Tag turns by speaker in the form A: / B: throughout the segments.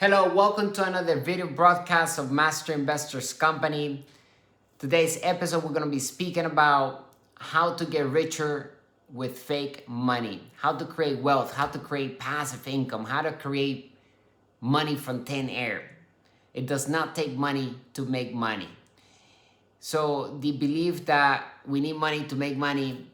A: Hello, welcome to another video broadcast of Master Investors Company. Today's episode, we're going to be speaking about how to get richer with fake money, how to create wealth, how to create passive income, how to create money from thin air. It does not take money to make money. So the belief that we need money to make money,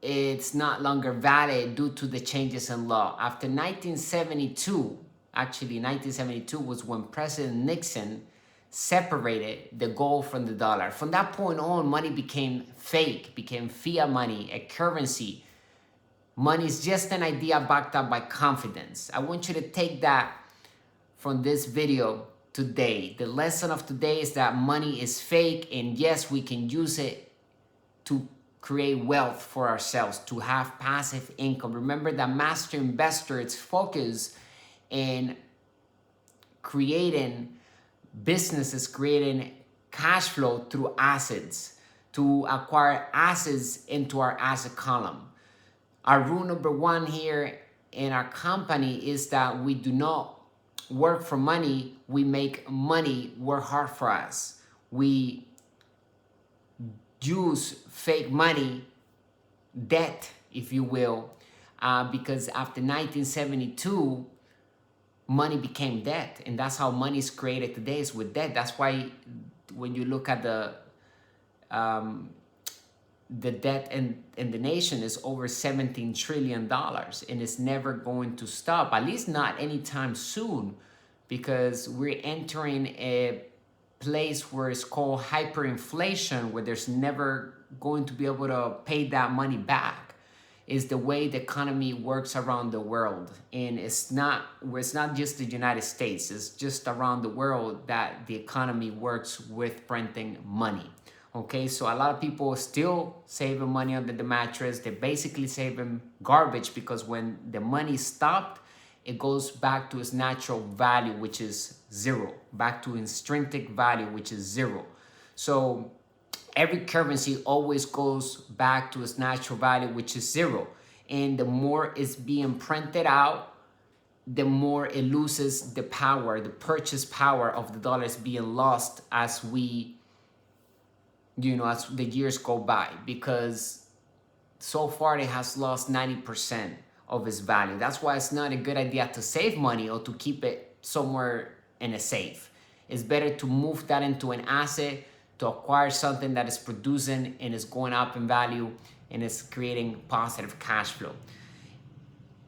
A: it's not longer valid due to the changes in law. After 1972, actually 1972 was when President Nixon separated the gold from the dollar. From that point on, money became fake, became fiat money, a currency. Money is just an idea backed up by confidence. I want you to take that from this video today. The lesson of today is that money is fake, and yes, we can use it to create wealth for ourselves, to have passive income. Remember that Master Investor, its focus in creating businesses, creating cash flow through assets, to acquire assets into our asset column. Our rule number one here in our company is that we do not work for money, we make money work hard for us. We use fake money, debt, if you will, because after 1972, money became debt, and that's how money is created today, is with debt. That's why when you look at the debt in the nation is over $17 trillion, and it's never going to stop, at least not anytime soon, because we're entering a place where it's called hyperinflation, where there's never going to be able to pay that money back. Is the way the economy works around the world. And it's not just the United States, it's just around the world that the economy works with printing money. Okay, so a lot of people are still saving money under the mattress. They're basically saving garbage, because when the money stopped, it goes back to its natural value, which is zero, back to intrinsic value, which is zero. So every currency always goes back to its natural value, which is zero. And the more it's being printed out, the more it loses the power, the purchase power of the dollar is being lost as we, as the years go by, because so far it has lost 90% of its value. That's why it's not a good idea to save money or to keep it somewhere in a safe. It's better to move that into an asset, to acquire something that is producing and is going up in value and is creating positive cash flow.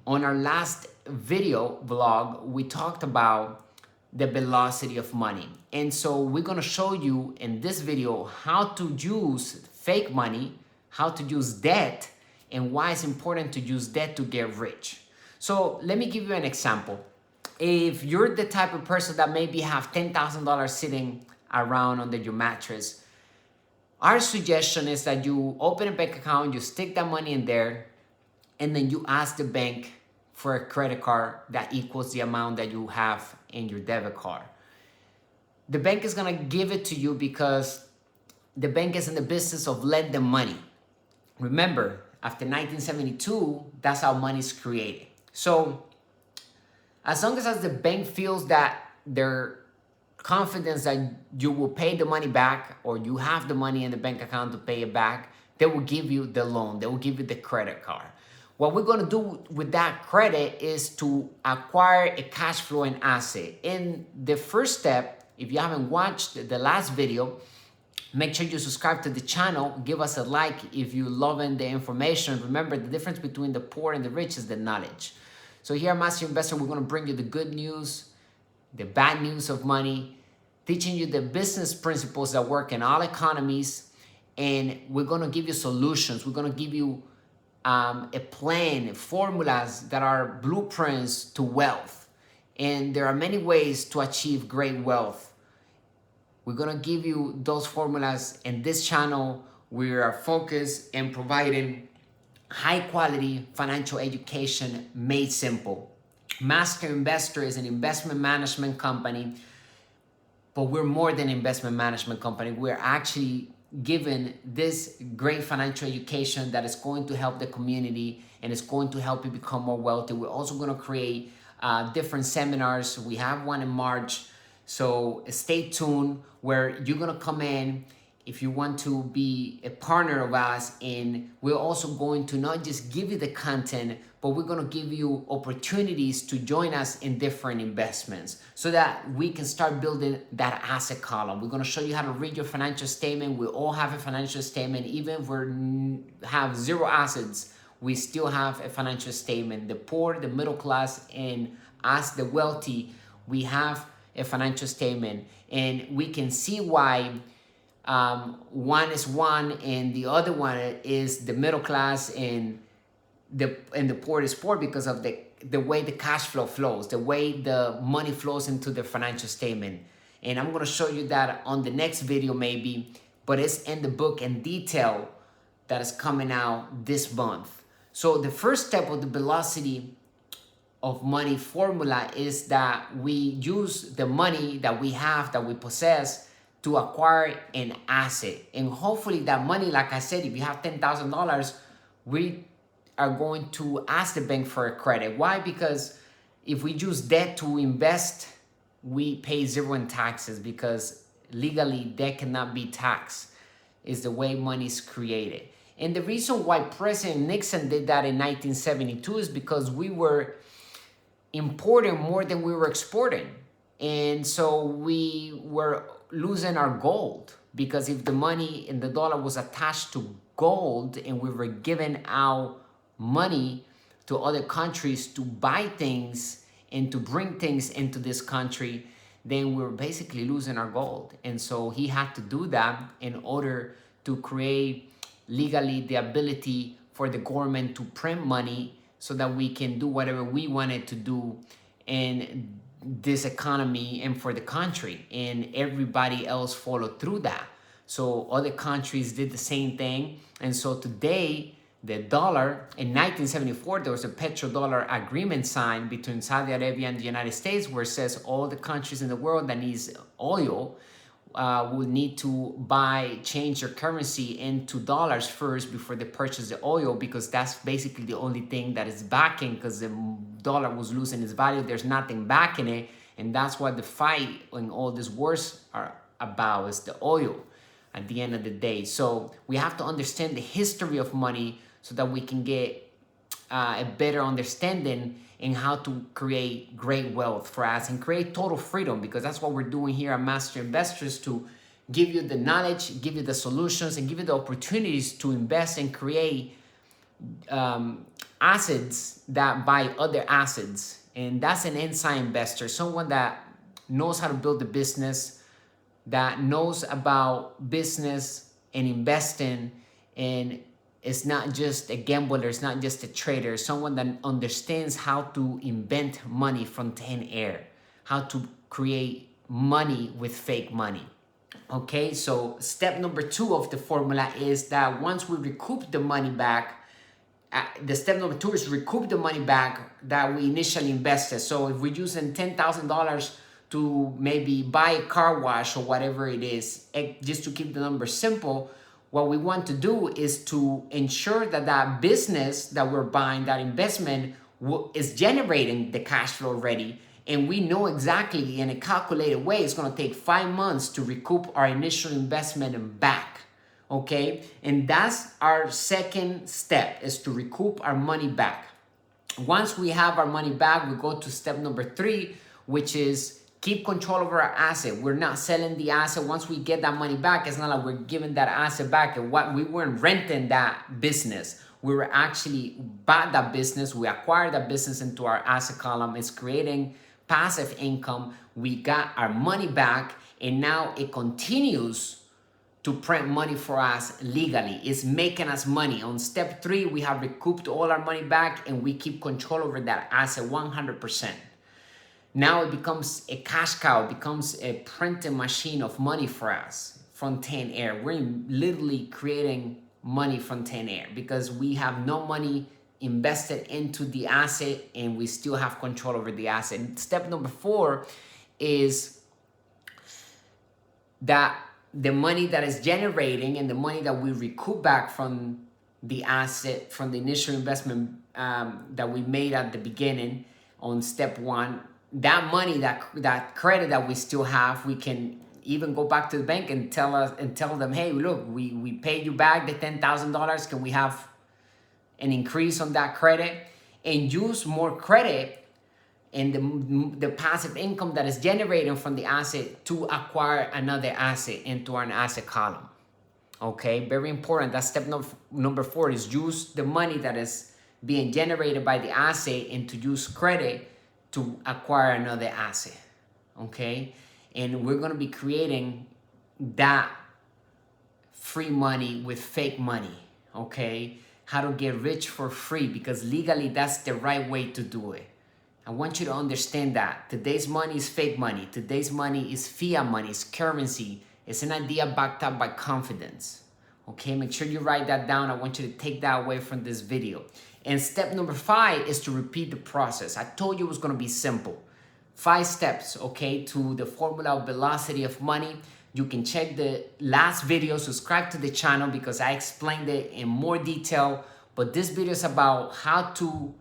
A: On our last video vlog, we talked about the velocity of money. And so we're gonna show you in this video how to use fake money, how to use debt, and why it's important to use debt to get rich. So let me give you an example. If you're the type of person that maybe have $10,000 sitting around under your mattress, our suggestion is that you open a bank account, you stick that money in there, and then you ask the bank for a credit card that equals the amount that you have in your debit card. The bank is gonna give it to you because the bank is in the business of lending money. Remember, after 1972, that's how money is created. So as long as the bank feels that they're confidence that you will pay the money back, or you have the money in the bank account to pay it back, they will give you the loan, they will give you the credit card. What we're going to do with that credit is to acquire a cash flowing asset. In the first step, if you haven't watched the last video, make sure you subscribe to the channel, give us a like if you're loving the information. Remember, the difference between the poor and the rich is the knowledge. So here at Master Investor, we're going to bring you the good news, the bad news of money, teaching you the business principles that work in all economies, and we're going to give you solutions. We're going to give you a plan, formulas that are blueprints to wealth. And there are many ways to achieve great wealth. We're going to give you those formulas in this channel. We are focused in providing high quality financial education made simple. Master Investor is an investment management company, but we're more than an investment management company. We're actually given this great financial education that is going to help the community and is going to help you become more wealthy. We're also going to create different seminars. We have one in March. So stay tuned where you're going to come in if you want to be a partner of us. And we're also going to not just give you the content, but we're going to give you opportunities to join us in different investments so that we can start building that asset column. We're going to show you how to read your financial statement. We all have a financial statement. Even if we have zero assets, we still have a financial statement. The poor, the middle class, and us, the wealthy, we have a financial statement. And we can see why one is one and the other one is the middle class, and the poor is poor because of the way the cash flow flows, the way the money flows into the financial statement. And I'm going to show you that on the next video maybe, but it's in the book in detail that is coming out this month. So the first step of the velocity of money formula is that we use the money that we have, that we possess, to acquire an asset. And hopefully that money, like I said, if you have $10,000, we are going to ask the bank for a credit. Why? Because if we use debt to invest, we pay zero in taxes, because legally debt cannot be taxed. It's the way money is created. And the reason why President Nixon did that in 1972 is because we were importing more than we were exporting. And so we were losing our gold, because if the money in the dollar was attached to gold and we were giving out money to other countries to buy things and to bring things into this country, then we were basically losing our gold. And so he had to do that in order to create legally the ability for the government to print money so that we can do whatever we wanted to do in this economy and for the country. And everybody else followed through that. So other countries did the same thing. And so today, the dollar, in 1974, there was a petrodollar agreement signed between Saudi Arabia and the United States, where it says all the countries in the world that needs oil will need to change their currency into dollars first before they purchase the oil, because that's basically the only thing that is backing, because the dollar was losing its value. There's nothing backing it. And that's what the fight and all these wars are about, is the oil at the end of the day. So we have to understand the history of money so that we can get a better understanding in how to create great wealth for us and create total freedom, because that's what we're doing here at Master Investors, to give you the knowledge, give you the solutions, and give you the opportunities to invest and create assets that buy other assets. And that's an inside investor, someone that knows how to build a business, that knows about business and investing, and it's not just a gambler, it's not just a trader, someone that understands how to invent money from thin air, how to create money with fake money. Okay, so step number 2 of the formula is that once we recoup the money back, the step number 2 is recoup the money back that we initially invested. So if we're using $10,000 to maybe buy a car wash or whatever it is, just to keep the number simple, what we want to do is to ensure that that business that we're buying, that investment, is generating the cash flow already. And we know exactly in a calculated way it's going to take 5 months to recoup our initial investment back. Okay? And that's our second step, is to recoup our money back. Once we have our money back, we go to step number 3, which is keep control over our asset. We're not selling the asset. Once we get that money back, it's not like we're giving that asset back. And what we weren't renting that business. We were actually bought that business. We acquired that business into our asset column. It's creating passive income. We got our money back, and now it continues to print money for us legally. It's making us money. On step 3, we have recouped all our money back, and we keep control over that asset 100%. Now it becomes a cash cow, it becomes a printing machine of money for us from thin air. We're literally creating money from thin air because we have no money invested into the asset and we still have control over the asset. And step number 4 is that the money that is generating and the money that we recoup back from the asset, from the initial investment that we made at the beginning, on step one. That money, that credit that we still have, we can even go back to the bank and tell them, hey, look, we paid you back the $10,000. Can we have an increase on that credit? And use more credit and the passive income that is generated from the asset to acquire another asset into an asset column. Okay, very important. That's step number 4, is use the money that is being generated by the asset and to use credit to acquire another asset. Okay, and we're going to be creating that free money with fake money. Okay, how to get rich for free, because legally that's the right way to do it. I want you to understand that today's money is fake money. Today's money is fiat money. It's currency. It's an idea backed up by confidence. Okay, make sure you write that down. I want you to take that away from this video. And step number 5 is to repeat the process. I told you it was going to be simple. 5 steps, okay, to the formula of velocity of money. You can check the last video, subscribe to the channel, because I explained it in more detail. But this video is about how to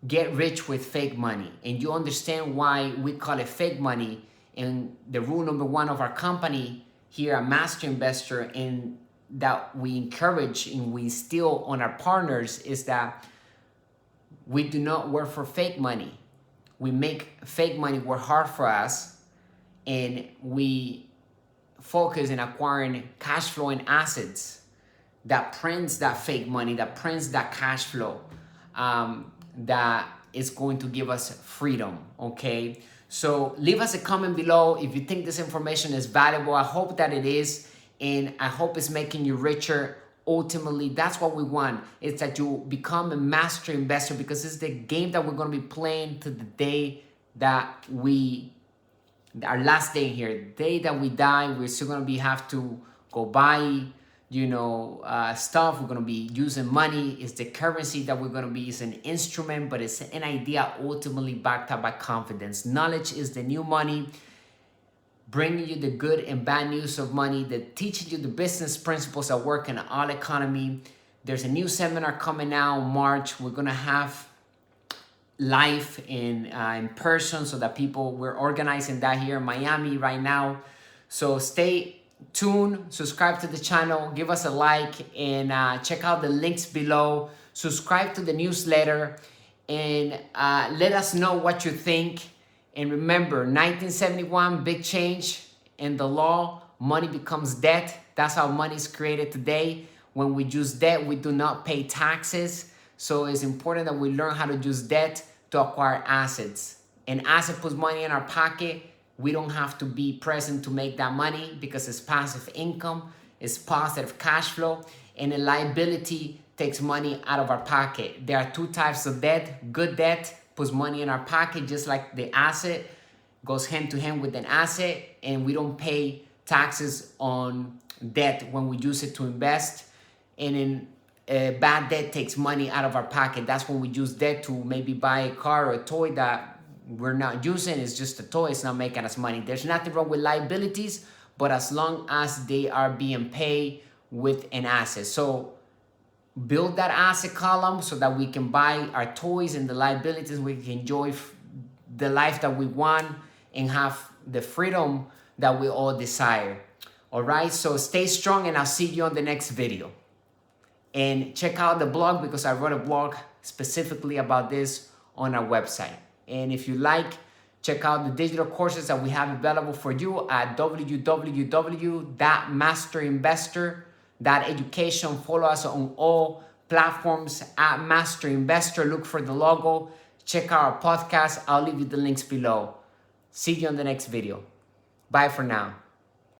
A: get rich with fake money. And you understand why we call it fake money. And the rule number 1 of our company here at Master Investor, and that we encourage and we instill on our partners, is that we do not work for fake money. We make fake money work hard for us, and we focus in acquiring cash flowing assets that prints that fake money, that prints that cash flow, that is going to give us freedom. Okay, so leave us a comment below if you think this information is valuable. I hope that it is, and I hope it's making you richer. Ultimately, that's what we want, is that you become a master investor, because it's the game that we're going to be playing to the day that our last day here, the day that we die. We're still going to have to go buy, stuff. We're going to be using money. It's the currency that we're going to be using, an instrument, but it's an idea ultimately backed up by confidence. Knowledge is the new money, bringing you the good and bad news of money, that teaching you the business principles that work in all economy. There's a new seminar coming out in March. We're going to have live in person, so that we're organizing that here in Miami right now. So stay tuned, subscribe to the channel, give us a like, and check out the links below. Subscribe to the newsletter, and let us know what you think. And remember, 1971, big change in the law. Money becomes debt. That's how money is created today. When we use debt, we do not pay taxes. So it's important that we learn how to use debt to acquire assets. An asset puts money in our pocket. We don't have to be present to make that money, because it's passive income. It's positive cash flow. And a liability takes money out of our pocket. There are 2 types of debt. Good debt puts money in our pocket, just like the asset goes hand to hand with an asset, and we don't pay taxes on debt when we use it to invest. And in bad debt takes money out of our pocket. That's when we use debt to maybe buy a car or a toy that we're not using. It's just a toy. It's not making us money. There's nothing wrong with liabilities, but as long as they are being paid with an asset. So build that asset column so that we can buy our toys, and the liabilities, we can enjoy the life that we want and have the freedom that we all desire. All right, so stay strong, and I'll see you on the next video. And check out the blog, because I wrote a blog specifically about this on our website. And if you like, check out the digital courses that we have available for you at www.masterinvestor.education. Follow us on all platforms at Master Investor. Look for the logo. Check out our podcast. I'll leave you the links below. See you on the next video. Bye for now.